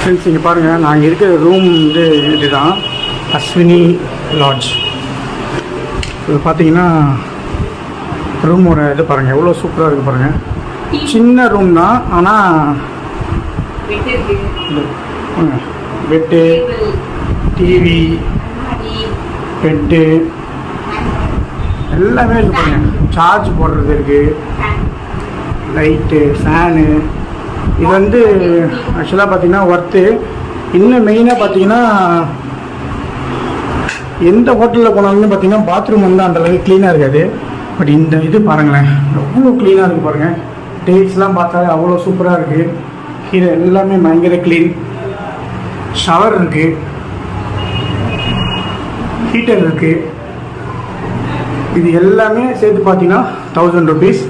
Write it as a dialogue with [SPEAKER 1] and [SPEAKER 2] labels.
[SPEAKER 1] Friends இங்கே பாருங்கள், நான் இருக்கிற ரூம் வந்து இதுதான் அஸ்வினி லாட்ஜ். இது பார்த்தீங்கன்னா ரூமோட இது பாருங்கள் எவ்வளோ சூப்பராக இருக்குது பாருங்கள். சின்ன ரூம் தான், ஆனால் பெட்டு, டிவி, பெட்டு எல்லாமே இருக்குது பாருங்கள். சார்ஜ் போடுறது இருக்குது, லைட்டு, ஃபேனு. இது வந்து ஆக்சுவலாக பார்த்தீங்கன்னா ஒர்த்து. இன்னும் மெயினாக பார்த்தீங்கன்னா எந்த ஹோட்டலில் போனாலுமே பார்த்தீங்கன்னா பாத்ரூம் வந்து அந்தளவுக்கு க்ளீனாக இருக்காது. பட் இந்த இது பாருங்களேன் எவ்வளோ க்ளீனாக இருக்குது பாருங்கள். டைல்ஸ்லாம் பார்த்தாலே அவ்வளோ சூப்பராக இருக்குது. கீழே எல்லாமே பயங்கர க்ளீன். ஷவர் இருக்குது, ஹீட்டர் இருக்குது. இது எல்லாமே சேர்த்து பார்த்தீங்கன்னா 1000 rupees.